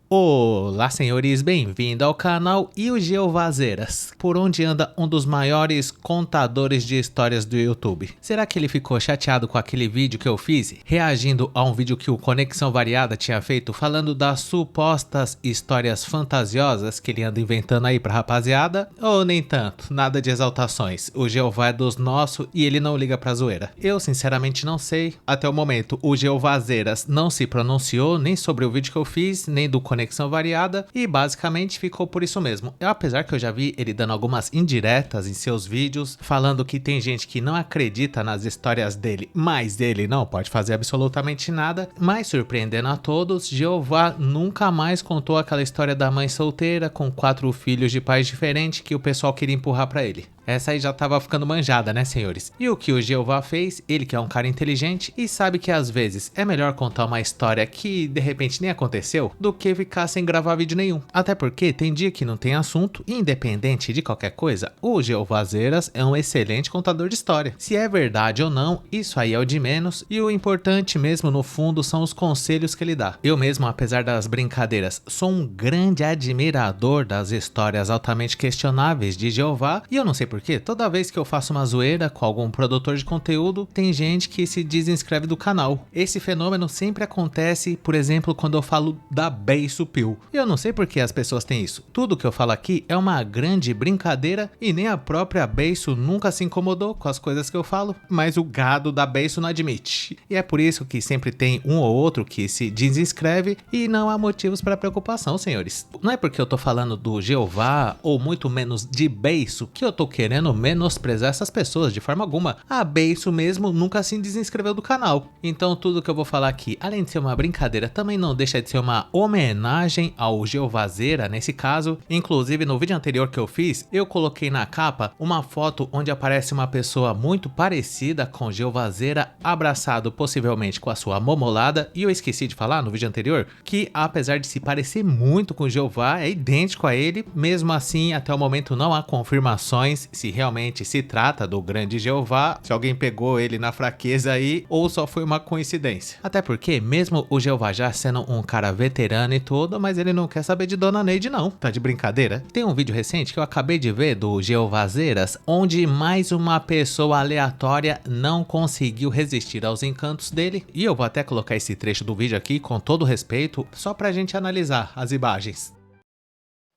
Olá, senhores, bem-vindo ao canal E o Geovazeiras, por onde anda um dos maiores contadores de histórias do YouTube. Será que ele ficou chateado com aquele vídeo que eu fiz, reagindo a um vídeo que o Conexão Variada tinha feito, falando das supostas histórias fantasiosas que ele anda inventando aí pra rapaziada? Ou nem tanto, nada de exaltações, o Jeová é dos nossos e ele não liga pra zoeira. Eu sinceramente não sei, até o momento o Geovazeiras não se pronunciou nem sobre o vídeo que eu fiz, nem do Conexão Variada, e basicamente ficou por isso mesmo. Apesar que eu já vi ele dando algumas indiretas em seus vídeos, falando que tem gente que não acredita nas histórias dele, mas ele não pode fazer absolutamente nada. Mas surpreendendo a todos, Jeová nunca mais contou aquela história da mãe solteira com 4 filhos de pais diferentes que o pessoal queria empurrar pra ele. Essa aí já tava ficando manjada, né, senhores? E o que o Jeová fez, ele que é um cara inteligente e sabe que às vezes é melhor contar uma história que de repente nem aconteceu do que ficar sem gravar vídeo nenhum. Até porque tem dia que não tem assunto e independente de qualquer coisa, o Geovazeiras é um excelente contador de história. Se é verdade ou não, isso aí é o de menos e o importante mesmo no fundo são os conselhos que ele dá. Eu mesmo, apesar das brincadeiras, sou um grande admirador das histórias altamente questionáveis de Jeová e eu não sei porque toda vez que eu faço uma zoeira com algum produtor de conteúdo, tem gente que se desinscreve do canal. Esse fenômeno sempre acontece, por exemplo, quando eu falo da Beiço Pill. E eu não sei por que as pessoas têm isso. Tudo que eu falo aqui é uma grande brincadeira e nem a própria Beiço nunca se incomodou com as coisas que eu falo, mas o gado da Beiço não admite. E é por isso que sempre tem um ou outro que se desinscreve e não há motivos para preocupação, senhores. Não é porque eu tô falando do Jeová ou muito menos de Beiço que eu tô querendo menosprezar essas pessoas de forma alguma. A Beiço mesmo nunca se desinscreveu do canal. Então tudo que eu vou falar aqui, além de ser uma brincadeira, também não deixa de ser uma homenagem ao Geovazeira nesse caso. Inclusive no vídeo anterior que eu fiz, eu coloquei na capa uma foto onde aparece uma pessoa muito parecida com o Geovazeira, abraçado possivelmente com a sua momolada, e eu esqueci de falar no vídeo anterior que apesar de se parecer muito com o Jeová, é idêntico a ele. Mesmo assim, até o momento não há confirmações se realmente se trata do grande Jeová, se alguém pegou ele na fraqueza aí, ou só foi uma coincidência. Até porque, mesmo o Jeová já sendo um cara veterano e tudo, mas ele não quer saber de Dona Neide não, tá de brincadeira? Tem um vídeo recente que eu acabei de ver do Geovazeiras, onde mais uma pessoa aleatória não conseguiu resistir aos encantos dele, e eu vou até colocar esse trecho do vídeo aqui com todo respeito, só pra gente analisar as imagens.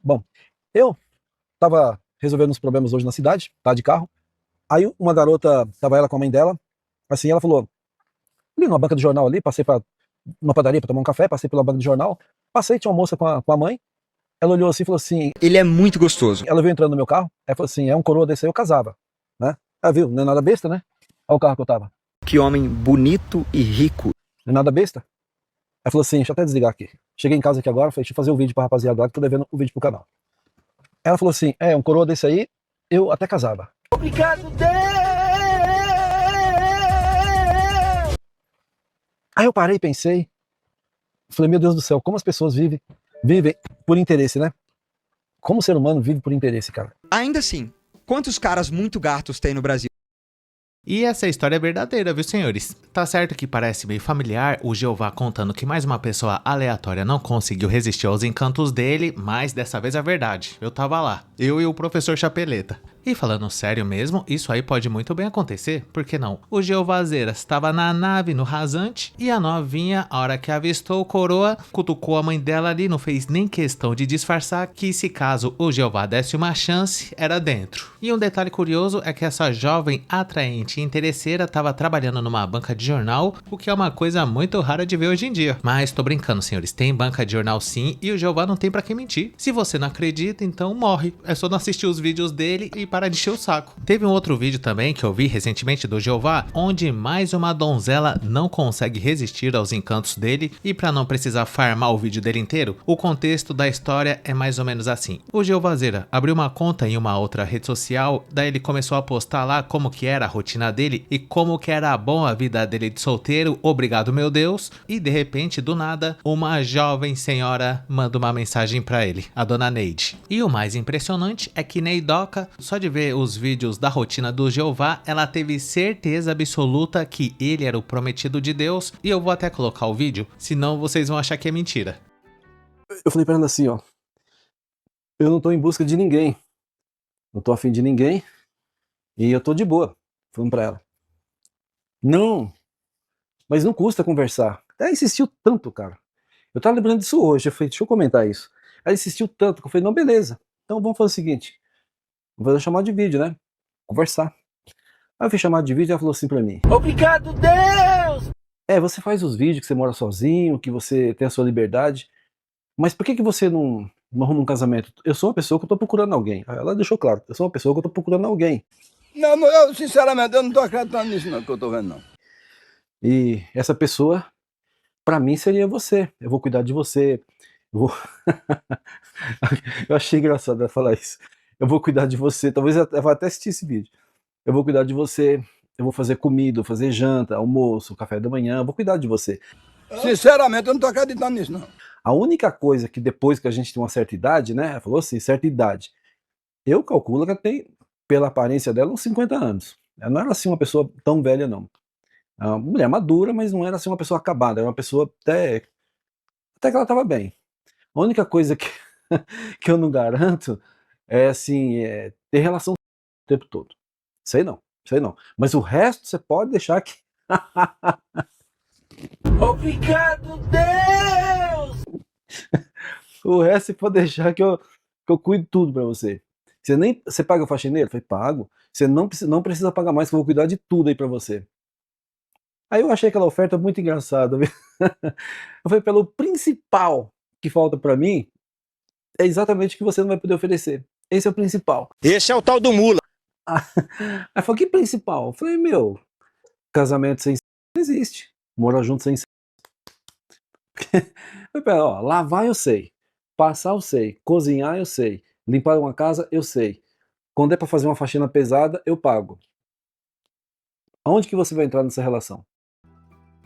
Bom, eu tava resolvendo uns problemas hoje na cidade, tá, de carro. Aí uma garota, tava ela com a mãe dela, assim, ela falou, ali numa banca de jornal ali, passei pra uma padaria pra tomar um café, passei pela banca de jornal, passei, tinha uma moça com a mãe, ela olhou assim e falou assim, ele é muito gostoso. ela veio entrando no meu carro, ela falou assim, é um coroa desse aí, eu casava, né? Ela viu, não é nada besta, né? Olha o carro que eu tava. Que homem bonito e rico. Não é nada besta? Ela falou assim, deixa eu até desligar aqui. Cheguei em casa aqui agora, falei, deixa eu fazer um vídeo pra rapaziada agora, que tô devendo o vídeo pro canal. Ela falou assim, um coroa desse aí, eu até casava. Obrigado, Deus! Aí eu parei e pensei, falei, meu Deus do céu, como as pessoas vivem por interesse, né? Como o ser humano vive por interesse, cara. Ainda assim, quantos caras muito gatos tem no Brasil? E essa história é verdadeira, viu, senhores? Tá certo que parece meio familiar o Jeová contando que mais uma pessoa aleatória não conseguiu resistir aos encantos dele, mas dessa vez é verdade. Eu tava lá, eu e o professor Chapeleta. E falando sério mesmo, isso aí pode muito bem acontecer, por que não? O Geovazeiras estava na nave no rasante e a novinha, a hora que avistou o coroa, cutucou a mãe dela ali, não fez nem questão de disfarçar que se caso o Jeová desse uma chance, era dentro. E um detalhe curioso é que essa jovem atraente e interesseira estava trabalhando numa banca de jornal, o que é uma coisa muito rara de ver hoje em dia. Mas tô brincando, senhores, tem banca de jornal sim e o Jeová não tem pra quem mentir. Se você não acredita, então morre. É só não assistir os vídeos dele e para de encher o saco. Teve um outro vídeo também que eu vi recentemente do Jeová, onde mais uma donzela não consegue resistir aos encantos dele, e para não precisar farmar o vídeo dele inteiro, o contexto da história é mais ou menos assim. O Geovazeira abriu uma conta em uma outra rede social, daí ele começou a postar lá como que era a rotina dele e como que era bom a vida dele de solteiro, obrigado meu Deus, e de repente do nada, uma jovem senhora manda uma mensagem para ele, a Dona Neide. E o mais impressionante é que Neidoca, só de ver os vídeos da rotina do Jeová, ela teve certeza absoluta que ele era o prometido de Deus, e eu vou até colocar o vídeo, senão vocês vão achar que é mentira. Eu falei pra ela assim, ó, eu não tô em busca de ninguém, não tô afim de ninguém, e eu tô de boa, falando pra ela. Não, mas não custa conversar. Ela insistiu tanto, cara. Eu tava lembrando disso hoje, eu falei, deixa eu comentar isso. Ela insistiu tanto, que eu falei, não, beleza, então vamos fazer o seguinte, vamos fazer uma chamada de vídeo, né, conversar. Aí eu fiz chamada de vídeo e ela falou assim pra mim, obrigado, Deus! Você faz os vídeos que você mora sozinho, que você tem a sua liberdade, mas por que você não arruma um casamento? Eu sou uma pessoa que eu tô procurando alguém. Aí ela deixou claro, eu sou uma pessoa que eu tô procurando alguém. Não, eu sinceramente, eu não tô acreditando nisso não, que eu tô vendo não. E essa pessoa, pra mim, seria você. Eu vou cuidar de você. Eu vou... Eu achei engraçado ela falar isso. Eu vou cuidar de você. Talvez ela vá até assistir esse vídeo. Eu vou cuidar de você. Eu vou fazer comida, vou fazer janta, almoço, café da manhã. Eu vou cuidar de você. Sinceramente, eu não tô acreditando nisso não. A única coisa que depois que a gente tem uma certa idade, né? Ela falou assim, certa idade. Eu calculo que ela tem, pela aparência dela, uns 50 anos. Ela não era assim uma pessoa tão velha, não. É uma mulher madura, mas não era assim uma pessoa acabada. Era uma pessoa até que ela estava bem. A única coisa que, que eu não garanto é assim, ter relação o tempo todo. Sei não, sei não. Mas o resto você pode deixar que. Obrigado, Deus! O resto você pode deixar que eu cuido tudo pra você. Você paga o faxineiro? Eu falei, pago. Você não precisa pagar mais, que eu vou cuidar de tudo aí pra você. Aí eu achei aquela oferta muito engraçada. Viu? Eu falei, pelo principal que falta pra mim, é exatamente o que você não vai poder oferecer. Esse é o principal. Esse é o tal do mula. Aí falou, que principal? Eu falei, meu, casamento sem sexo não existe. Morar junto sem sexo. Eu falei, ó, lavar eu sei, passar eu sei, cozinhar eu sei, limpar uma casa eu sei. Quando é pra fazer uma faxina pesada, eu pago. Aonde que você vai entrar nessa relação?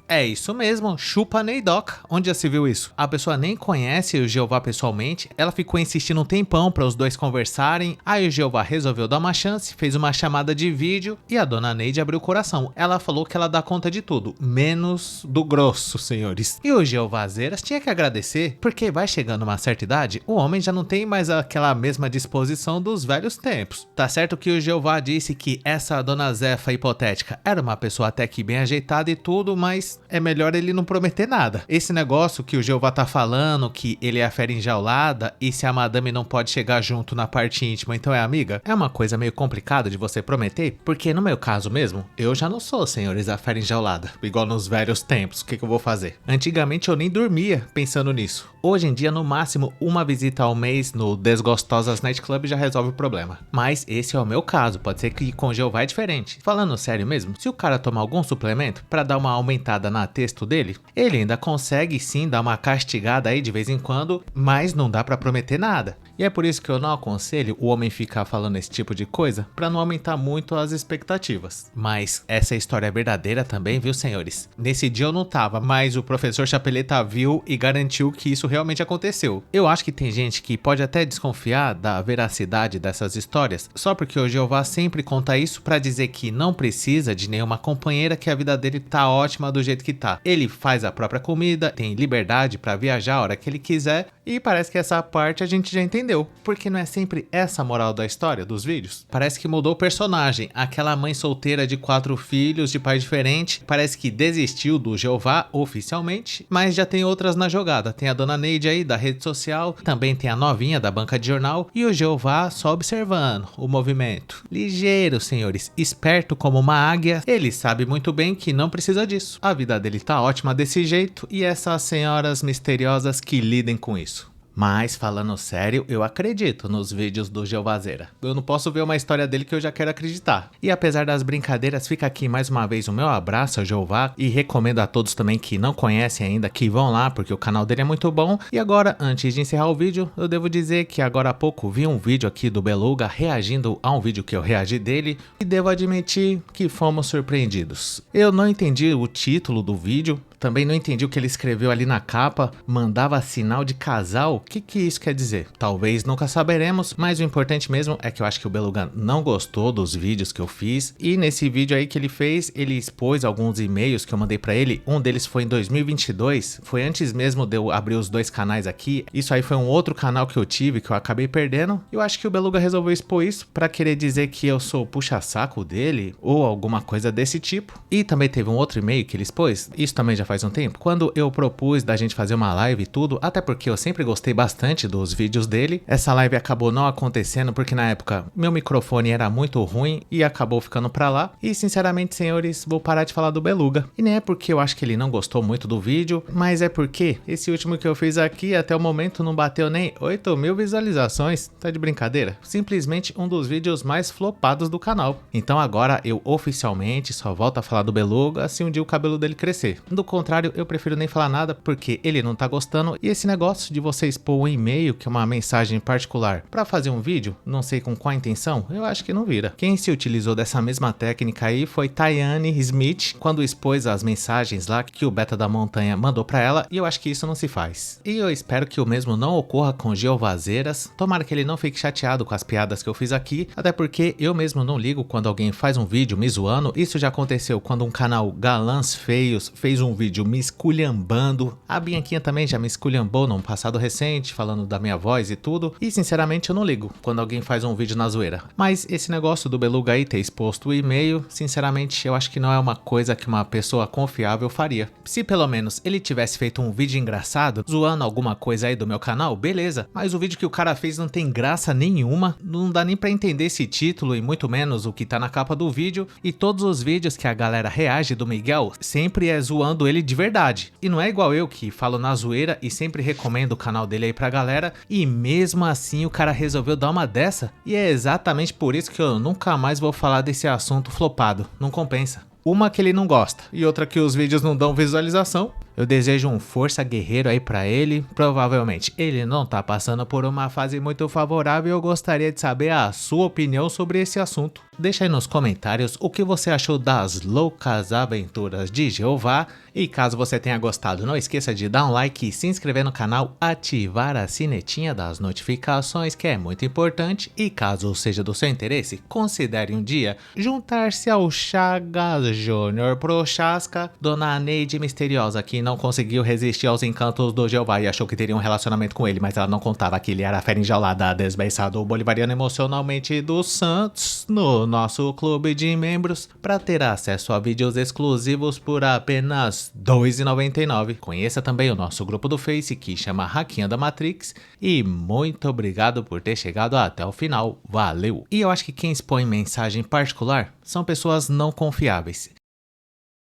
É isso mesmo, chupa Neidoc. Onde já se viu isso? A pessoa nem conhece o Jeová pessoalmente, ela ficou insistindo um tempão para os dois conversarem, aí o Jeová resolveu dar uma chance, fez uma chamada de vídeo e a dona Neide abriu o coração. Ela falou que ela dá conta de tudo, menos do grosso, senhores. E o Jeovazeiras tinha que agradecer, porque vai chegando uma certa idade, o homem já não tem mais aquela mesma disposição dos velhos tempos. Tá certo que o Jeová disse que essa dona Zefa hipotética era uma pessoa até que bem ajeitada e tudo, mas é melhor ele não prometer nada. Esse negócio que o Jeová tá falando, que ele é a fera enjaulada e se a madame não pode chegar junto na parte íntima, então é amiga, é uma coisa meio complicada de você prometer, porque no meu caso mesmo, eu já não sou, senhores, a fera enjaulada, igual nos velhos tempos. O que eu vou fazer? Antigamente eu nem dormia pensando nisso. Hoje em dia, no máximo, uma visita ao mês no Desgostosas Night Club já resolve o problema. Mas esse é o meu caso, pode ser que com o Jeová é diferente. Falando sério mesmo, se o cara tomar algum suplemento pra dar uma aumentada na texto dele, ele ainda consegue sim dar uma castigada aí de vez em quando, mas não dá pra prometer nada. E é por isso que eu não aconselho o homem ficar falando esse tipo de coisa, pra não aumentar muito as expectativas. Mas essa história é verdadeira também, viu, senhores? Nesse dia eu não tava, mas o professor Chapeleta viu e garantiu que isso realmente aconteceu. Eu acho que tem gente que pode até desconfiar da veracidade dessas histórias, só porque o Jeová sempre conta isso pra dizer que não precisa de nenhuma companheira, que a vida dele tá ótima do jeito que tá. Ele faz a própria comida, tem liberdade pra viajar a hora que ele quiser, e parece que essa parte a gente já entendeu, porque não é sempre essa a moral da história dos vídeos? Parece que mudou o personagem, aquela mãe solteira de 4 filhos de pai diferente, parece que desistiu do Jeová oficialmente, mas já tem outras na jogada. Tem a dona Neide aí da rede social, também tem a novinha da banca de jornal e o Jeová só observando o movimento. Ligeiro, senhores, esperto como uma águia, ele sabe muito bem que não precisa disso. A vida dele tá ótima desse jeito e essas senhoras misteriosas que lidem com isso. Mas, falando sério, eu acredito nos vídeos do Jeovazeira. Eu não posso ver uma história dele que eu já quero acreditar. E apesar das brincadeiras, fica aqui mais uma vez o meu abraço ao Jeová e recomendo a todos também que não conhecem ainda que vão lá, porque o canal dele é muito bom. E agora, antes de encerrar o vídeo, eu devo dizer que agora há pouco vi um vídeo aqui do Beluga reagindo a um vídeo que eu reagi dele e devo admitir que fomos surpreendidos. Eu não entendi o título do vídeo, Também não entendi o que ele escreveu ali na capa, mandava sinal de casal. O que isso quer dizer? Talvez nunca saberemos, mas o importante mesmo é que eu acho que o Beluga não gostou dos vídeos que eu fiz. E nesse vídeo aí que ele fez, ele expôs alguns e-mails que eu mandei pra ele. Um deles foi em 2022, foi antes mesmo de eu abrir os dois canais aqui. Isso aí foi um outro canal que eu tive, que eu acabei perdendo. Eu acho que o Beluga resolveu expor isso pra querer dizer que eu sou puxa-saco dele, ou alguma coisa desse tipo. E também teve um outro e-mail que ele expôs, isso também já faz um tempo, quando eu propus da gente fazer uma live e tudo, até porque eu sempre gostei bastante dos vídeos dele. Essa live acabou não acontecendo porque na época meu microfone era muito ruim e acabou ficando pra lá. E sinceramente, senhores, vou parar de falar do Beluga. E nem é porque eu acho que ele não gostou muito do vídeo, mas é porque esse último que eu fiz aqui até o momento não bateu nem 8.000 visualizações. Tá de brincadeira? Simplesmente um dos vídeos mais flopados do canal. Então agora eu oficialmente só volto a falar do Beluga se um dia o cabelo dele crescer. Do contrário, eu prefiro nem falar nada porque ele não tá gostando. E esse negócio de você expor um e-mail, que é uma mensagem particular, pra fazer um vídeo, não sei com qual intenção, eu acho que não vira. Quem se utilizou dessa mesma técnica aí foi Tayane Smith, quando expôs as mensagens lá que o Beta da Montanha mandou pra ela, e eu acho que isso não se faz. E eu espero que o mesmo não ocorra com Geovazeiras, tomara que ele não fique chateado com as piadas que eu fiz aqui, até porque eu mesmo não ligo quando alguém faz um vídeo me zoando. Isso já aconteceu quando um canal Galãs Feios fez um vídeo me esculhambando, a Bianquinha também já me esculhambou num passado recente, falando da minha voz e tudo, e sinceramente eu não ligo quando alguém faz um vídeo na zoeira. Mas esse negócio do Beluga aí ter exposto o e-mail, sinceramente eu acho que não é uma coisa que uma pessoa confiável faria. Se pelo menos ele tivesse feito um vídeo engraçado, zoando alguma coisa aí do meu canal, beleza, mas o vídeo que o cara fez não tem graça nenhuma, não dá nem pra entender esse título e muito menos o que tá na capa do vídeo, e todos os vídeos que a galera reage do Miguel sempre é zoando ele de verdade. E não é igual eu que falo na zoeira e sempre recomendo o canal dele aí pra galera, e mesmo assim o cara resolveu dar uma dessa, e é exatamente por isso que eu nunca mais vou falar desse assunto flopado, não compensa. Uma que ele não gosta e outra que os vídeos não dão visualização. Eu desejo um força guerreiro aí pra ele. Provavelmente ele não tá passando por uma fase muito favorável e eu gostaria de saber a sua opinião sobre esse assunto. Deixa aí nos comentários o que você achou das loucas aventuras de Jeová. E caso você tenha gostado, não esqueça de dar um like, se inscrever no canal, ativar a sinetinha das notificações, que é muito importante. E caso seja do seu interesse, considere um dia juntar-se ao Chagas Júnior Prochasca. Dona Neide Misteriosa, que não conseguiu resistir aos encantos do Jeová e achou que teria um relacionamento com ele, mas ela não contava que ele era a fera enjaulada, desbeiçado bolivariano emocionalmente dos Santos, no nosso clube de membros, para ter acesso a vídeos exclusivos por apenas R$ 2,99. Conheça também o nosso grupo do Face, que chama Hackeando a Matrix, e muito obrigado por ter chegado até o final, valeu! E eu acho que quem expõe mensagem particular são pessoas não confiáveis.